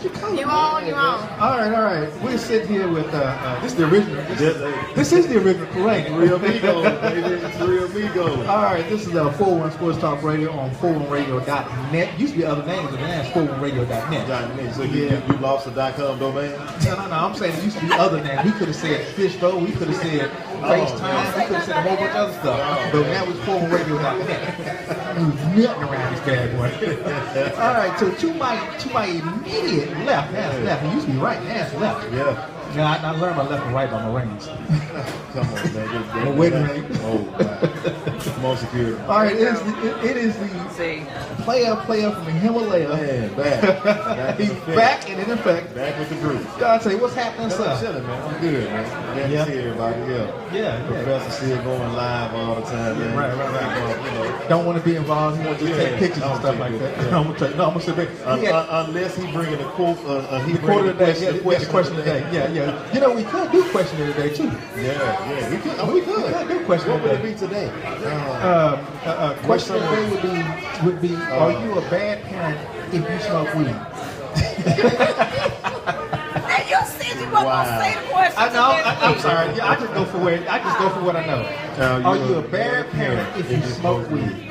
at you coming. You on. All right. We're sitting here with this is the original. This is the original Parade. Real Migos, baby. It's Real Migos. All right, this is 411 Sports Talk Radio on 411radio.net. Used to be other names, but now it's 411radio.net. So you lost the .com domain? No. I'm saying it used to be other names. We could have said Fishbowl. We could have said FaceTime. We could have said a whole bunch of other stuff. But now it's 411radio.net. We're nutting around this bad boy. All right, so to my immediate left, now it's left. It used to be right, now it's left. Yeah. Now I learned my left and right by my rings. Come on, man. My wedding ring. Oh, wow. Come on, security. All right, it is the player from the Himalaya. Man, back. He's back and in effect. Back with the group. Dante, what's happening, sir? I'm chilling, man. I'm good, man. Glad to see everybody. Yeah. Professor still going live all the time, man. Right. Don't want to be involved. He wants to take pictures and stuff like that. Yeah. I'm gonna sit back. Unless he bringing a quote, the quote of the day. The question of the day. Yeah. You know, we could do question of the day too. Yeah. We could do question of the day. What would it be today? Question of the day would be are you a bad parent if you smoke weed? And you said you weren't gonna say the question. I'm sorry. Yeah, I just go for what I know. Are you a bad parent if you smoke weed?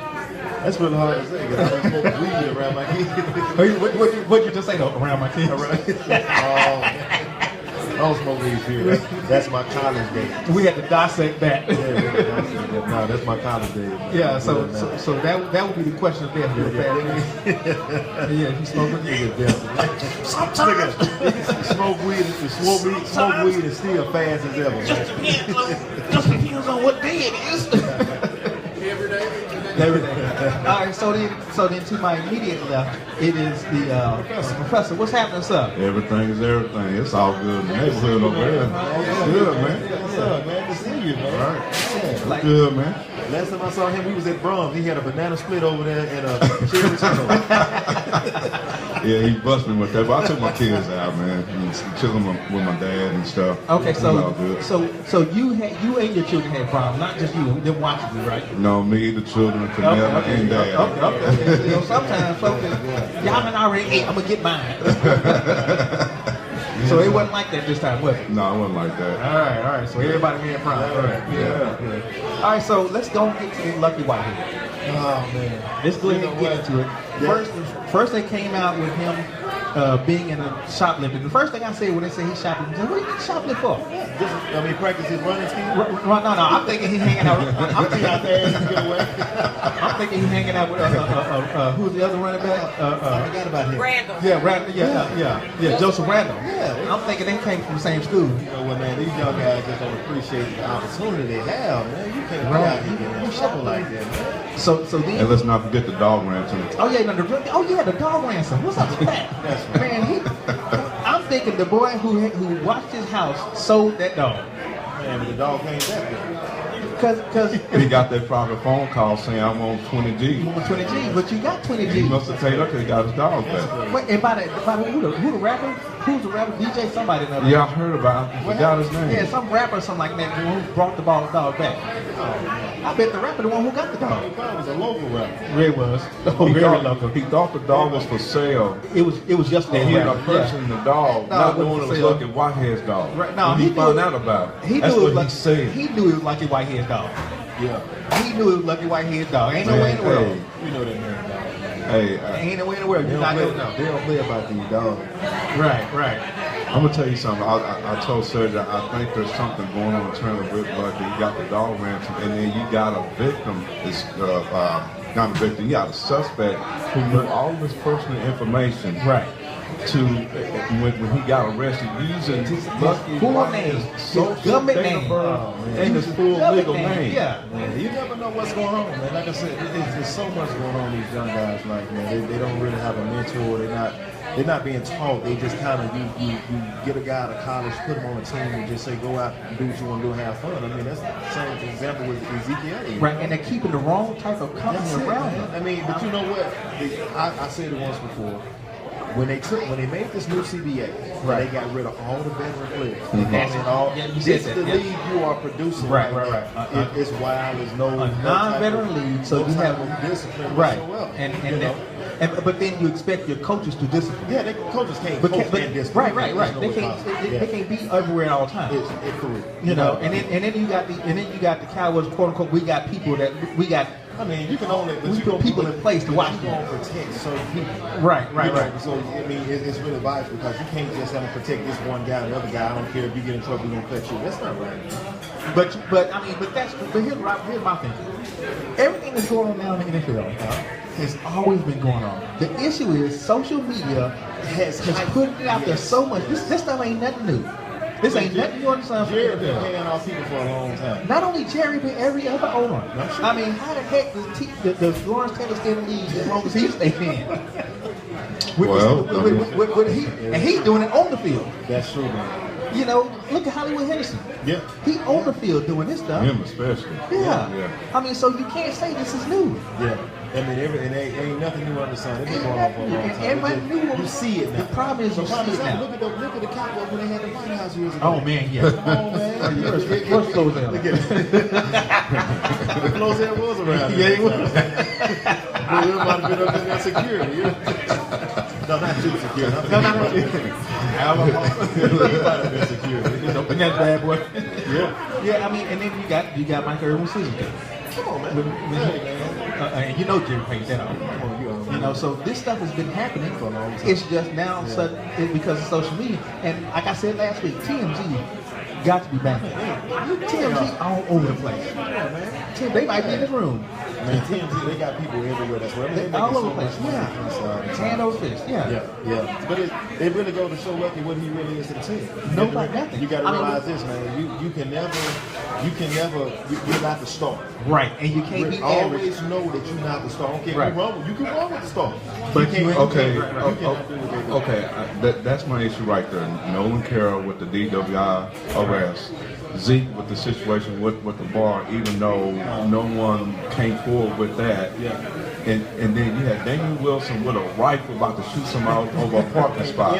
That's really hard to say because I don't smoke weed around my kids. What'd you just say though? Around my kids? I don't smoke weed here. That's my college days. We had to dissect that. No, that's my college days. Yeah, so that would be the question of death. Yeah, if you smoke weed, sometimes smoke weed is still fast as ever. Just depends on what day it is. Every day. All right, so then to my immediate left, it is the professor. What's happening, sir? Everything is everything. It's all good in the neighborhood over there. Good, man. What's up, man? Good to see you, man. All right. Good, man. Last time I saw him, we was at Brahms. He had a banana split over there and a cherry tomato. Yeah, he busted me with that, but I took my kids out, man. Chilling with my dad and stuff. Okay, so you and your children had problems, not just you. Them watching you, right? No, me, the children, Canella, and dad. Okay. You know, sometimes folks, y'all been already ate. I'm gonna get mine. So it wasn't like that this time, was it? No, it wasn't like that. All right. So everybody had problems. All right. Yeah. All right. So let's go and get to the lucky whitehead. Oh man, let's go ahead and get into it. First they came out with him being in a shoplifting. The first thing I said when they say he's shoplifting, I said, what are you shoplift for? Practice his running scheme? No, I'm thinking he's hanging out. I'm thinking out there and get away. I'm thinking he's hanging out with who's the other running back? I forgot about him. Randall. Yeah, Randall. Yeah, Joseph Randall. Yeah, I'm thinking they came from the same school. You know what, man? These young guys just don't appreciate the opportunity they have, man. You can't be out here getting in trouble like that, man. So then. And let's not forget the dog ransom. The dog ransom. What's up with that? That's right. Man, I'm thinking the boy who watched his house sold that dog. Man, but the dog came back. Because he got that private phone call saying I want 20 G. You want 20 G, but you got 20 G. He must have taken up because he got his dog back. Wait, and by who the rapper? Who's the rapper? DJ somebody. Yeah, I heard about him. I forgot his name. Yeah, some rapper or something like that who brought the dog back. I bet the rapper the one who got the dog. He was a local rapper. It was. He thought the dog was for sale. It was yesterday. He ended up purchasing the dog, not knowing it was Lucky Whitehead's dog. Right. No, he found out about it. That's what he said. He knew it was Lucky Whitehead's dog. Yeah. He knew it was Lucky Whitehead's dog. Ain't no way in the world. You know that man dog. Ain't no way in the world. They don't play about these dogs. Right. I'm gonna tell you something. I told Sergio, I think there's something going on internally with Lucky. You got the dog ransom, and then you got a victim. Not a victim. You got a suspect who knew all this personal information. Right. When he got arrested using his full name, government name, and his full legal name. Yeah. Man, you never know what's going on, man. Like I said, there's so much going on with these young guys. Like, man, they don't really have a mentor. They're not being taught. They just kind of you get a guy out of college, put him on a team, and just say go out and do what you want to do and have fun. I mean, that's the same example with Ezekiel. Right, and they're keeping the wrong type of company around them. I mean, but you know what? I said it once before. When they made this new CBA, they got rid of all the veteran players. This is the league you are producing. Right. It's wild. There's no non-veteran league, so you have discipline. Right, whatsoever, and but then you expect your coaches to discipline. Yeah, coaches can't coach and discipline. Right. They can't be everywhere at all times. It's correct. You know, and then you got the Cowboys, quote unquote. We got people that we got. I mean, you can only we put people in place to watch. You're going to protect certain people. Right. So I mean, it's really vital because you can't just have to protect this one guy, the other guy. I don't care if you get in trouble, we're gonna cut you. That's not right. But here's my thinking. Everything that's going on now in the NFL has always been going on. The issue is social media has put it out there so much. This stuff ain't nothing new. This ain't nothing new on the sun. Jerry been paying off people for a long time. Not only Jerry, but every other owner. I mean, how the heck does Lawrence Taylor stay in the league as long as he stayed in? And he's doing it on the field. That's true, man. You know, look at Hollywood Henderson. Yeah. He on the field doing this stuff. Him especially. Yeah. I mean, so you can't say this is new. Yeah. I mean, ain't nothing new under the sun. It's been going on for a long time. Everybody knew you see it now. The problem is you see it now. Look at the Cowboys when they had the White House years ago. Oh man, yeah. Come on, man. First close down. Close there was around. Yeah, he was. Well, it might have been up in that security. No, not too secure. No. He might have been security. And that's bad boy. Yeah. I mean, and then you got Mike Irwin's season. Come on, man. And you know Jerry paid that off. You know, so this stuff has been happening for a long time. It's just now because of social media. And like I said last week, TMZ got to be back. TMZ all over the place. They might be in this room. Man, TMZ, they got people everywhere. That's where they all over the place. Hand over fist. Yeah. But they really go to show lucky what he really is to the team. Nobody, nothing. You got to realize this, man. You can never. You're not the star. Right, and you can't be always average. know that you're not the star. Okay, right. You can run with the star. But that's my issue right there. Nolan Carroll with the DWI arrest. Zeke with the situation with the bar, even though no one came forward with that. And then you had Damian Wilson with a rifle about to shoot someone over a parking spot.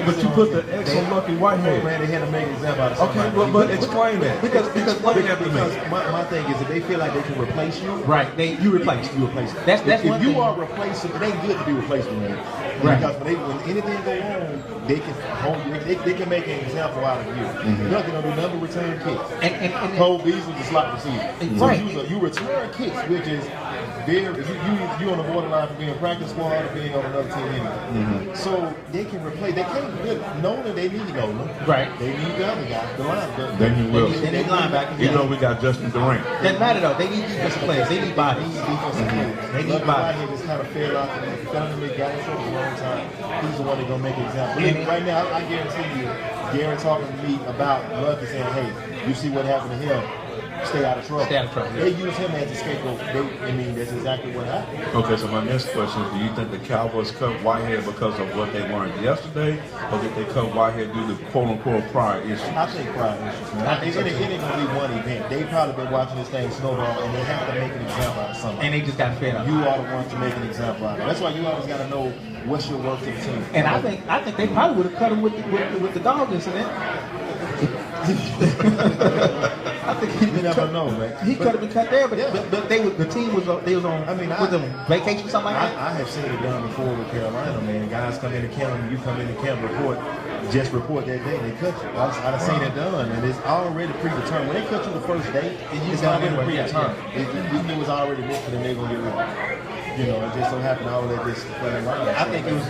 But you put the X on Lucky Whitehead. Man, they had to make an example out of somebody. Okay, but explain that. Because my thing is, if they feel like they can replace you, right? You replace. That's if one you thing. are replaceable, it ain't good to be replaceable, man. Right. Because when anything go wrong, they can hold you. They can make an example out of you. Nothing on the number return kicks. And Cole Beasley the slot receiver. Right. So you return kicks, which is very you on the borderline for being practice squad or being on another team anyway. So they can replace. They can't really Nolan. They need Nolan. Right. They need the other guy, the linebacker. Damian Wilson. They need linebackers. You know we got Justin Durant. Doesn't matter though. They need defensive players. They need bodies. They need bodies. He just kind of fell out. Fell into the guy for a long time. He's the one that's gonna make an example. Right now, I guarantee you, Gary talking to me about Lucky saying, "Hey, you see what happened to him? Stay out of trouble." Stay out of trouble. They use him as a scapegoat. That's exactly what happened. Okay, so my next question is, do you think the Cowboys cut Whitehead because of what they learned yesterday, or did they cut Whitehead due to quote-unquote prior issues? I think prior issues, man. It ain't going to be one event. They've probably been watching this thing snowball, and they have to make an example out of something. And they just got fed up. You are the one to make an example out of it. That's why you always got to know what's your worth to the team. And I think they probably would have cut him with the dog incident. I think you never know, man. He could have been cut there, but the team was on vacation or something like that. I have seen it done before with Carolina, man. Guys come into camp, you come into camp, report that day, they cut you. I've seen it done, and it's already predetermined. When they cut you the first day, it's already predetermined. You knew it was already booked, and they're gonna get rid of it. You know, it just so happened all that just fell in line. I think it was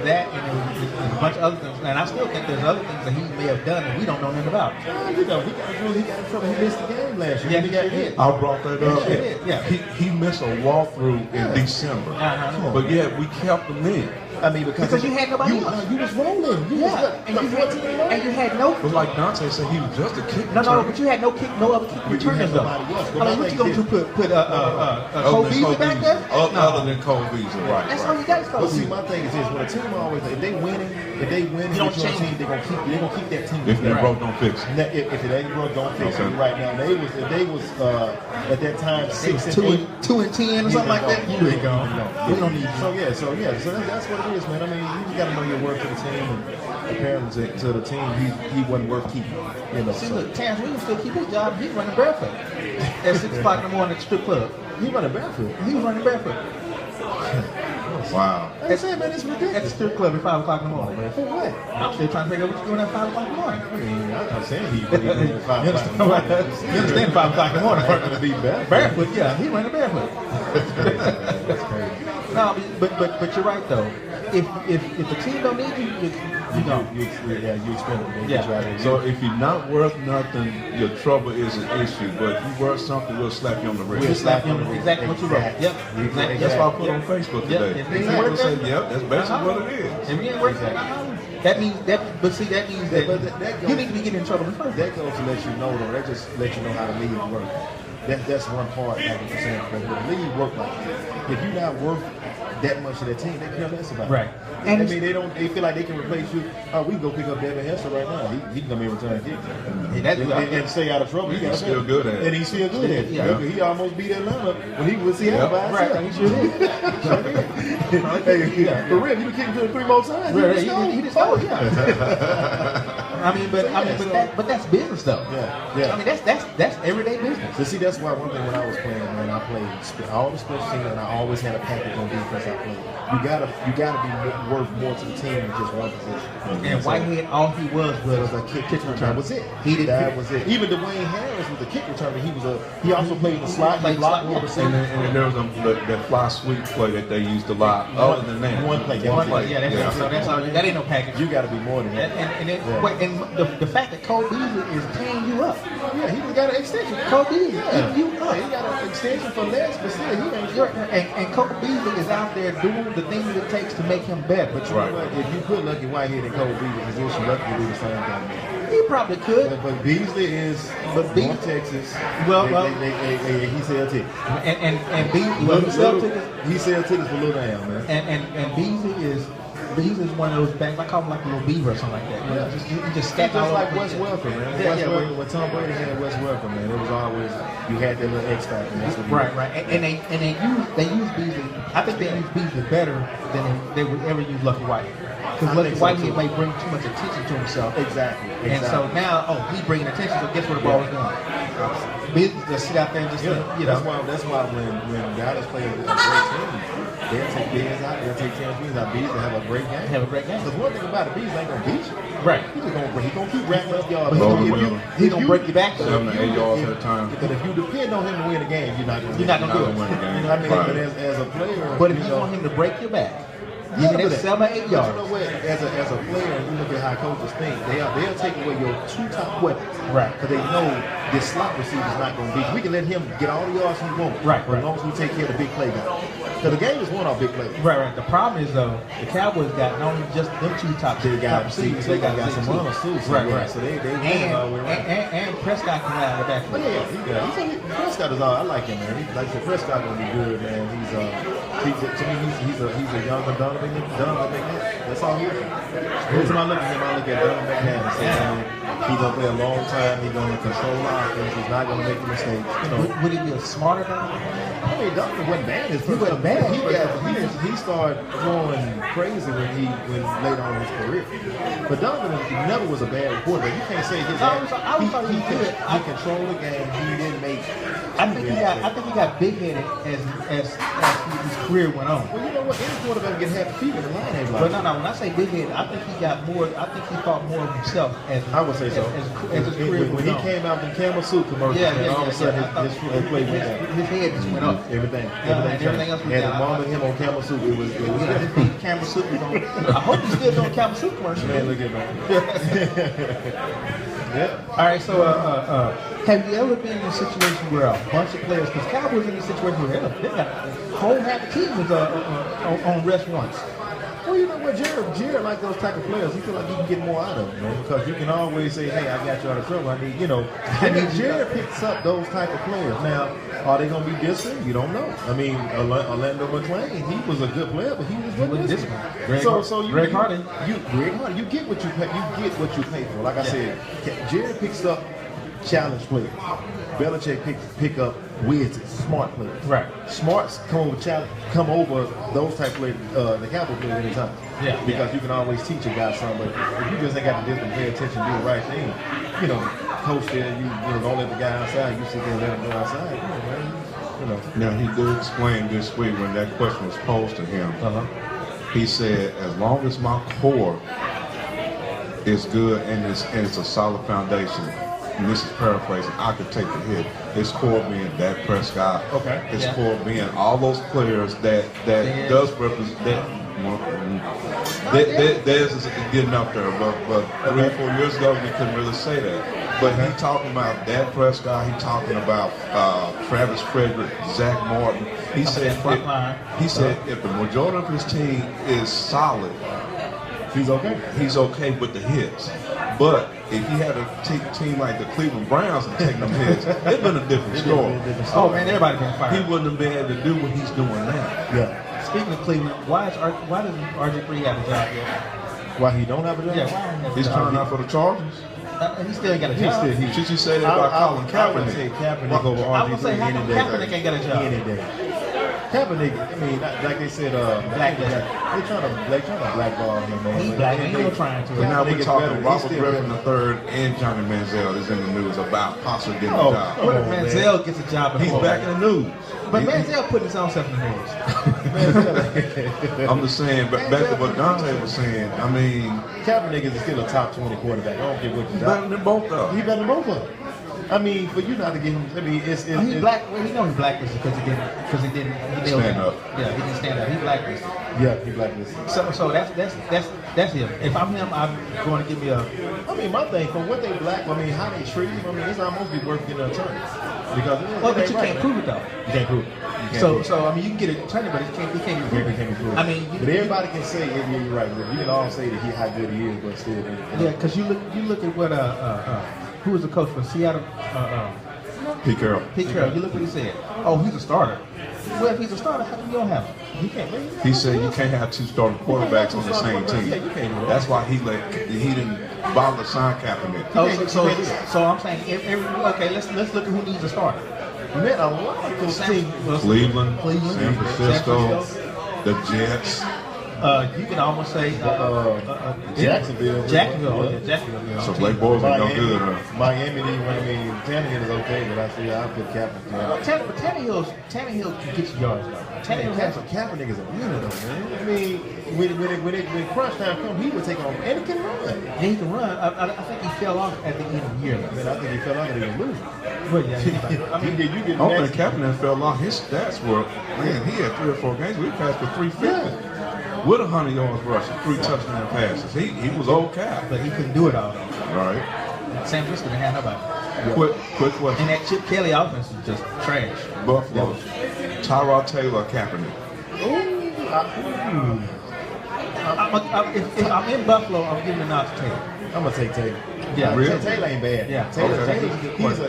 that, and it was a bunch of other things. And I still think there's other things that he may have done that we don't know nothing about. You know, he got in trouble. He missed the game last year. Yeah, he got hit. I brought that up. Yeah. He missed a walkthrough in December, but yet we kept him in. I mean, because you had nobody else. You was rolling. And you had no. But like Dante said, he was just a kick. No, but you had no other kick returners though. I mean, what you going to put Cole Beasley back there? Other than Cole Beasley, right? That's all you got is Cole Beasley. See, my thing is this: when a team always, if they winning, you don't change team, they're gonna keep that team. If they're broke, don't fix it. If it ain't broke, don't fix it. Right now, if they was at that time 6-8, 2-10 or something like that, you ain't gone. We don't need you. So that's what it is, man. I mean, you got to know your worth to the team, and apparently to the team, he wasn't worth keeping. You know. See, look, Terrence Williams still keep his job. He's running barefoot at 6 o'clock in the morning at the strip club. He running barefoot. He was running barefoot. ridiculous. Wow. Like I said, man, it's At the ridiculous. strip club at 5 o'clock in the morning. Man, for what? I'm still trying to figure out what you're doing at 5 o'clock in the morning. I mean, I'm saying he really doing it 5 You o'clock in the morning. You understand 5 o'clock in the morning? To be barefoot. Barefoot, yeah. He ran a barefoot. That's crazy, man. That's crazy. No, but you're right though. If the team don't need you, you don't. You expend it. Yeah. Right. So if you're not worth nothing, your trouble is an issue. But if you worth something, we'll slap you on the wrist. We'll slap you on the wrist. Exactly what you wrote. Yep. Exactly. That's what I put on Facebook Yep. today. If it ain't People worth say, it, yep, that's basically what it is. If you ain't worth it, that means that. But see, that means that, that you need to be getting in trouble in the first place. That goes to let you know, though. That just let you know how the league works. That's one part, like you're saying. But the league work like that. If you're not worth that much of their team, they care less about it. Right. And I mean, they feel like they can replace you. Oh, we can go pick up Devin Hester right now. He can come in and return kick. And stay out of trouble. He's still good at it. And he's still good at it. Yeah. He almost beat Atlanta when he was Seattle by himself. Right. He sure did. Hey, for real, he was kicking to 3 more times. Right. He just stole. Yeah. But that's business though. Yeah. I mean, that's everyday business. So see, that's why one thing when I was playing, man, I played all the special teams, and I always had a package on defense. I played. You gotta be worth more to the team than just one position. And Whitehead, all he was a kick return. That was it. That was it. Even Dwayne Harris was a kick returner. He also played the slot. He blocked more And then there was that fly sweep play that they used a lot. Other than that, one play. Yeah, so that's all. That ain't no package. You got to be more than that. And the fact that Cole Beasley is paying you up. Yeah, he got an extension. Cole Beasley, you up. He got an extension for less, but still, he ain't sure. And Cole Beasley is out there doing the things it takes to make him better. But you know what? If you put Lucky Whitehead and Cole Beasley in position, Lucky would do the same thing. He probably could. But Beasley is North Texas. Well, he sell tickets. And Beasley, he sell tickets for Little Damn, man. And Beasley is one of those backs. I call him like a little beaver or something like that. You know, he just stacked all like over. Wes Welker, man. Yeah, when Tom Brady had Wes Welker, man, it was always you had that little X factor. Right. And they use Beasley. I think they use Beasley better than they would ever use Lucky Whitehead. Because Lucky Whitehead may bring too much attention to himself. Exactly. And so now, he's bringing attention. So guess where the ball is going? Beasley just sit out there and just That's why when Dallas plays a great team, they'll take Beasley out. They'll take Beasley out. Beasley have a great game. Because one thing about it, Beasley ain't gonna beat you. Right. He's gonna keep racking up yards. He's gonna break you back. 7 to 8 yards at a time. But if you depend on him to win the game, you're not gonna do it. Win the game. I mean, but as a player, But if you want him to break your back, give me that 7 or 8 yards. You know what? As a player, you look at how coaches think. They'll take away your 2 top weapons. Right. Because they know this slot receiver is not going to be. We can let him get all the yards he wants. Right. As long as we take care of the big play guy. Because the game is won off big plays. Right. The problem is though, the Cowboys got not only just them 2 top receivers, they got some runners too. Right. So they win all the way around. And Prescott can out of the back. But yeah, Prescott is all. I like him, man. Like I said, Prescott gonna be good, man. He's a younger Donovan McNabb. That's all he is. Every time I look at him, I look at Donovan McNabb and say, man, he's gonna play a long time. He's gonna control the offense. He's not gonna make the mistakes. Would he be a smarter Donovan? I mean, Donovan wasn't bad. He wasn't bad. He started throwing crazy when later on in his career. But Donovan never was a bad reporter. You can't say his. I thought he could. He controlled the game. He didn't make. I think he got big-headed as his career went on. Well, you know what? Any quarterback get happy feet in the line ain't But no. When I say big-headed, I think he got more. I think he thought more of himself as I would say so. As his career when went he on. came out in Camel Suit commercial, all of a sudden his play went down. His head just went up. Everything else went down. And the moment him on Camel Suit, it was his Camel Suit was on. I hope he's still doing Camel Suit commercial. Man, look at that. Yeah. All right, so have you ever been in a situation where a bunch of players, because Cowboys in a situation where they got a whole half the team is on rest once. Well, you know what, Jared like those type of players. He feel like he can get more out of them, man. Because you can always say, hey, I got you out of trouble. I need, Jared picks up those type of players. Now, are they going to be disciplined? You don't know. I mean, Orlando McClain, he was a good player, but he was disciplined. Greg Hardy, you get what you pay. You get what you pay for. Like I said, Jared picks up challenge players. Belichick pick up wizards, smart players. Right. Smarts come over those type of players, the Cowboys players anytime. Yeah. Because you can always teach a guy something, but if you just ain't got the discipline, pay attention, do the right thing, coach there, you don't let the guy outside, you sit there and let him go outside. Come on, man. you know. Now, he did explain this week when that question was posed to him. He said, as long as my core is good and it's a solid foundation, and this is paraphrasing, I could take the hit. His core being Dak Prescott. Okay. His core being all those players that does represent. Theirs is getting up there, but 3 or 4 years ago we couldn't really say that. But he talking about Dak Prescott. He talking about Travis Frederick, Zach Martin. He said if the majority of his team is solid, He's okay. He's okay with the hits. But if he had a team like the Cleveland Browns and taking them hits, it'd been a different story. Oh man, everybody been fired. He wouldn't have been able to do what he's doing now. Yeah. Speaking of Cleveland, why doesn't RG3 have a job yet? Why he don't have a job? Yeah, why don't he have a He's job? trying out for the Chargers. He still ain't got a job. Should you say that about Colin I would say Kaepernick? Kaepernick over I would RG3 say any day. Kaepernick ain't got a job. Any day. Kaepernick, I mean, like they said, Blacklisted. they trying to blackball him, man. He But black. they- Ain't no trying to. But now Kaepernick we're is talking better. Robert He's still Griffin better. III and Johnny Manziel is in the news about possibly getting Oh, a job. What if Come on, Manziel gets a job? He's back in the news. But Manziel putting his own self in the news. I'm just saying, but back to what Dante was saying, I mean, Kaepernick is still a top 20 quarterback. I don't care what you he's better than both of He them. better than both of them. I mean, for you not to get him, I mean, it's He's black. Well, he know he's blacklisted because he didn't Stand up. Yeah, he didn't stand up. He's blacklisted. Yeah, he blacklisted. So that's him. If I'm him, I'm going to give me a. I mean, my thing, from what they black, I mean, how they treat him, I mean, it's almost be worth getting an attorney. Because Well, but you can't prove it though. You can't prove it. You can't prove it. So I mean, you can get an attorney, but it can't be proven. It can't be proven. I mean, but everybody can say, yeah, you're right. You can all say that how good he is, but still. Yeah, because you look at what who was the coach for Seattle? Pete Carroll. Pete Carroll. You look what he said. Oh, he's a starter. Well, if he's a starter, how come you don't have him? You can't. He said you can't have 2 starting quarterbacks on the same team. Yeah, you can't do that. That's why he didn't bother to sign Kaepernick. Oh, so I'm saying, okay, let's look at who needs a starter. Man, a lot of those teams. Cleveland, Cleveland, San Francisco, the Jets. You can almost say Jacksonville. Jacksonville. Yeah, Jacksonville. So Blake Bortles ain't no good, huh? Miami, Tannehill is okay, but I see I put Kaepernick. But Tannehill can get you yards though. Tannehill has Kaepernick is a winner though, man. I mean, when crunch time comes, he would take on and he can run. he can run. I think he fell off at the end of the year. Man, I think he fell out and he was losing. But yeah, I mean, you get I don't think Kaepernick fell off. His stats were, man, he had 3 or 4 games where he passed for 350. With 100 yards rushing, 3 touchdown passes. He was old Cap. but he couldn't do it all. Right. San Francisco didn't have nobody. Quick question. And that Chip Kelly offense is just trash. Buffalo. Tyrod Taylor, Kaepernick. If I'm in Buffalo, I'm giving a nod to Taylor. I'm gonna take Taylor. Yeah, Really? Taylor ain't bad. Yeah. Taylor, Okay.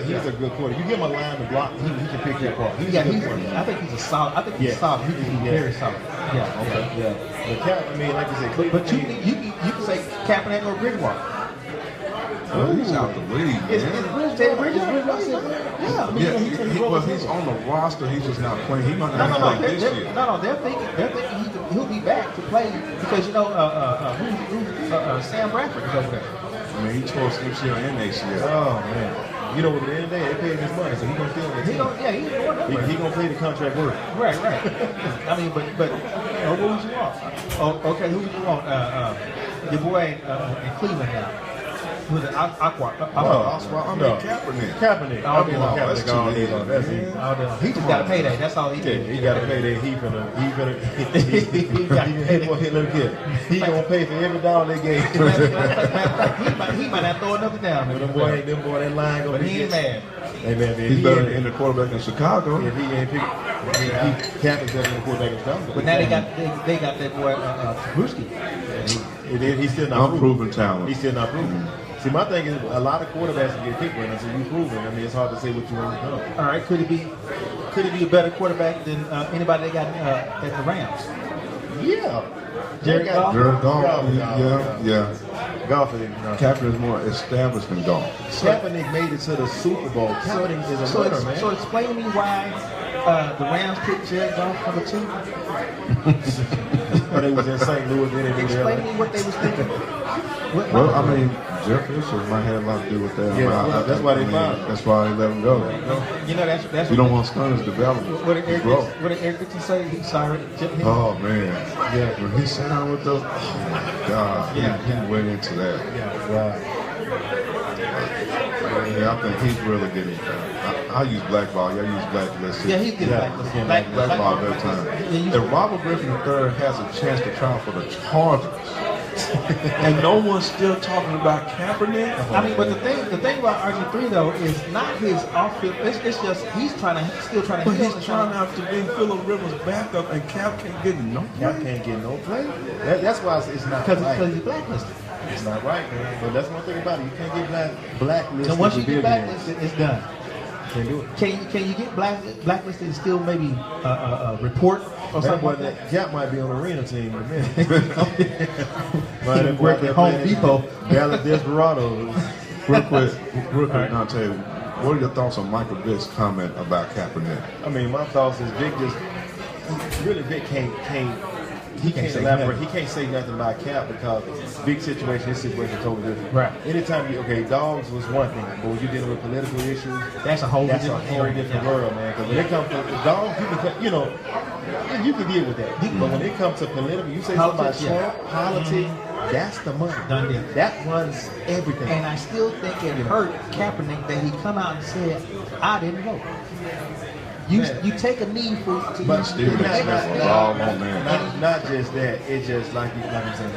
he's a good quarterback. You give him a line to block, he can pick you apart. I think he's a solid. I think he's Yeah. solid. He can be very solid. Yeah. Okay. Yeah. But I mean, like you said, But you can say Kaepernick or Bridgewater. He's out the league, Is man. Bridgewater? Yeah. I mean, Yeah, he's he's on the roster. He's just not playing. He might No, not play this year. They're thinking he'll be back to play because Sam Bradford is over there. I mean, he tore his MCL and ACL. oh man, you know what? At the end of the day, they pay him his money, so he gonna still. He ain't going nowhere. He gonna play the contract work. Right. I mean, but what would you want? Oh, okay, who would you want? Your boy in Cleveland now. Who's it? Aqua. Kaepernick. Kaepernick. Oh, I'll be no, on that's Kaepernick all day too long. easy, That's man. easy. He just got a payday. That's all he Yeah, did. he got to pay that. He gonna pay for every dollar they gave. he might not throw another down. Them boy, that line gonna But be. he ain't mad. Hey man, He's better than the quarterback in Chicago. If he ain't pick, Kaepernick's better than the quarterback in Chicago. But now they got that boy Brewski. He's still not Unproven talent. He's still not proven. See, my thing is a lot of quarterbacks can get picked right now, so you proven. I mean, it's hard to say what you want to become. All right, could he be a better quarterback than anybody they got at the Rams? Yeah. Jared Goff? Jared Goff. Yeah. Golf is Kaepernick is more established than Goff. Kaepernick made it to the Super Bowl. Kaepernick is a winner, man. So explain to me why the Rams picked Jared Goff number 2. But they was in St. Louis, then they knew Explain to me what they was thinking. Well, I mean, Jeff Fisher might have a lot to do with that. Yeah, I that's why they mean, fired him. That's why they let him go. You know, that's You don't want stunners development. what did to Eric grow. what did Eric Dixon say? He sorry. Oh man, yeah. When he sat down with those, oh my God, he went into that. Right. Yeah, I think he's really getting. I use blackball. Y'all use blacklisted. Yeah, he's getting blacklisted. Blackball every time. If Robert Griffin III has a chance to try for the Chargers, and no one's still talking about Kaepernick. I mean, but the thing about RG3 though is not his off-field. It's just he's still trying to. But he's trying out to be Phillip Rivers' backup, and Cap can't get no. Cap can't get no play. That's why it's not because right. he's blacklisted. It's not right, man. But that's one thing about it. You can't get blacklisted. And once you for get video games. blacklisted, it's done. Can't do it. Can you get blacklisted and still maybe report or something like that? Cap might be on the arena team in a minute. He work at Home Depot. Dallas Desperados. Real quick, I'll tell you. What are your thoughts on Michael Vick's comment about Kaepernick? I mean, my thoughts is Vic just Vic can't say elaborate. nothing. He can't say nothing about Cap because big situation, his situation is totally different. Right. Anytime dogs was one thing, but when you're dealing with political issues, That's a whole that's a different whole different world, man. Because when it comes to the dogs, you can deal with that. But when it comes to political, you say something about Politics, yeah. Trump, politics, that's the money. Done deal. That runs everything. And I still think it hurt Kaepernick that he come out and said, "I didn't vote." You take a knee for to But use Steve Nash was wrong on that. Not just that. It's just like I'm saying,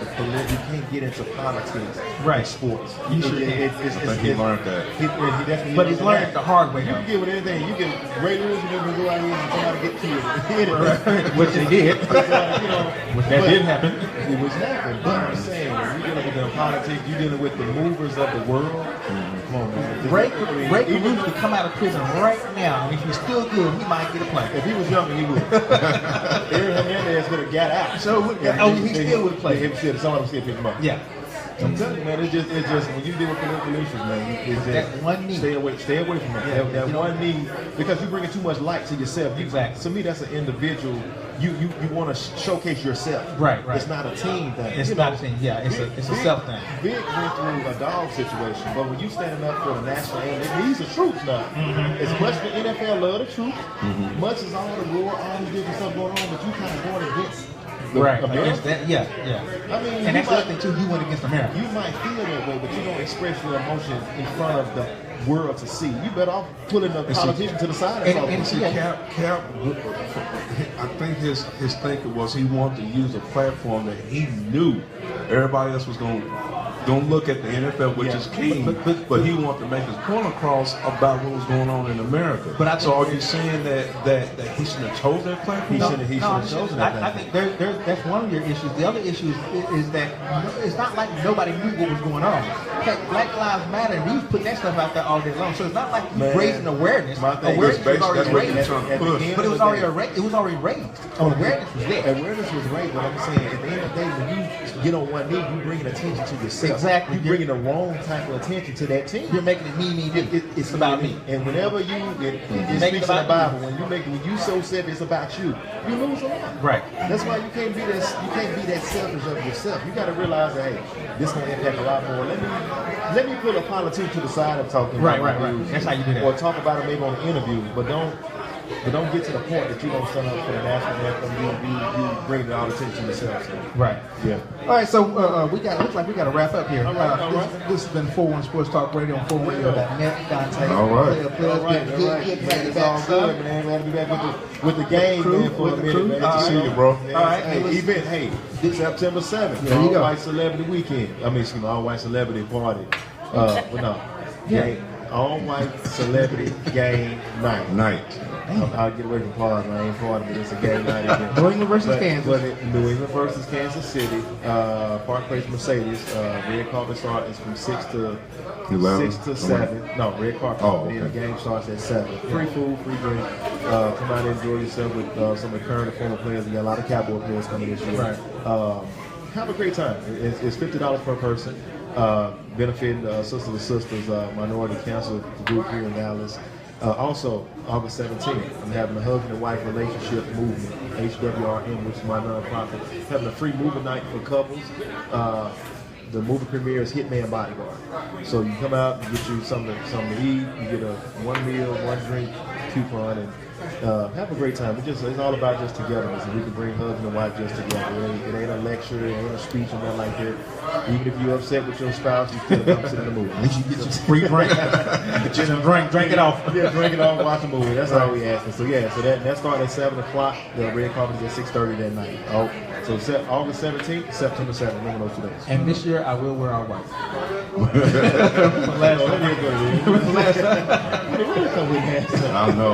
you can't get into politics in sports. You sure I can't. think he learned that. He definitely. But he's learned the hard way. You can get with anything. You can Raiders and then go out here and somebody get killed. Which they did. Which that did happen. It was happening. But I'm saying, when you're dealing with the politics, you're dealing with the movers of the world. Come on, man. Ray Caruso could come out of prison right now, and if he's still good, he might get a play. If he was younger, he would. Aaron Hernandez would have got out. He still would have played. Someone would still pick him up. Yeah. I'm telling you, man, it's just when you deal with political issues, man, it's just That one knee. stay away from that. Yeah, that you one know. knee, because you're bringing too much light to yourself. Exactly. To me, that's an individual. You want to showcase yourself. Right. It's not a team thing. It's not a thing. Yeah, it's a self thing. Vic went through a dog situation, but when you standing up for the national anthem, he's the truth now. As much as the NFL love the truth, much as all the roar, all this different stuff going on, but you kind of going against. Against that, yeah. I mean, And that's the other thing too. You went against America. You might feel that way, but you don't express your emotions in front of the world to see. You better off pulling the politician to the side. And see, Cap, I think his thinking was he wanted to use a platform that he knew everybody else was going to look at the NFL, which is key, but he wanted to make his point across about what was going on in America. So are you saying that he shouldn't have chosen that platform? He should have chosen that I think that's one of your issues. The other issue is that it's not like nobody knew what was going on. Heck, Black Lives Matter, and he was putting that stuff out there all day long. So it's not like he's raising awareness. Awareness was already raised. But it was already raised. Awareness was there. Awareness was raised, but I'm saying at the end of the day, when you get on one knee, you bringing attention to yourself. Exactly. You bringing the wrong type of attention to that team. You're making it me. It's about me. And whenever you it speaks in the Bible, when you so said it's about you lose a lot. Right. That's why you can't be that selfish of yourself. You got to realize that hey, this gonna impact a lot more. Let me put a politician to the side of talking about right. That's how you do that. Or talk about it maybe on an interview, but don't get to the point that you don't stand up for the national anthem. You bring it all attention to yourself. So. Right. Yeah. All right. So looks like we got to wrap up here. All right. This has been 411 Sports Talk Radio on 4radio.net. Dante. All right. Good. It's all good, man. Glad to be back with the game, man, for a minute, man. Good to see you, bro. All right. This September 7th. There you go. All-white celebrity weekend. All-white celebrity party. But no. Game. All-white celebrity game night. I'll get away from party. I ain't party, but it's a game night again. New England versus Kansas. But New England versus Kansas City. Park Place Mercedes. Red carpet start is from 6 to 11? 6 to 7. No, red carpet. Okay. The game starts at 7. Free food, free drink. Come out and enjoy yourself with some of the current and former players. We got a lot of Cowboy players coming this year. Right. Have a great time. It's $50 per person. Benefiting Sisters of Sisters Minority Cancer Group here in Dallas. Also, August 17th, I'm having a husband and wife relationship movement, HWRM, which is my nonprofit, having a free movie night for couples. the movie premiere is Hitman Bodyguard. So you come out, you get you something to eat, you get a 1 meal, 1 drink coupon, and have a great time. It's all about just togetherness. And we can bring husband and wife just together. It ain't a lecture, it ain't a speech or nothing like that. Even if you're upset with your spouse, you still come sit in the movie. At least you get your free drink. Get you some drink it off. Yeah, drink it off, watch a movie. That's all we asking. So yeah, so that started at 7 o'clock. The red carpet is at 6:30 that night. Oh, so August 17th, September 7th. Remember those 2 days. And this year I will wear all white. I know.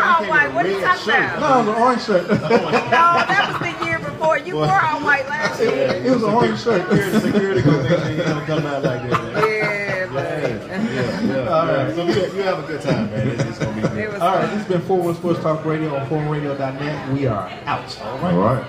All white. What are you talking about? No, it was an orange shirt. No, that was the year before. You wore all white last year. It was an orange shirt. Security gonna make sure you don't come out like that, man. Yeah, All right, so you have a good time, man. It's gonna be good. it was All right, this has been 411 Sports Talk Radio on 411radio.net. We are out. All right.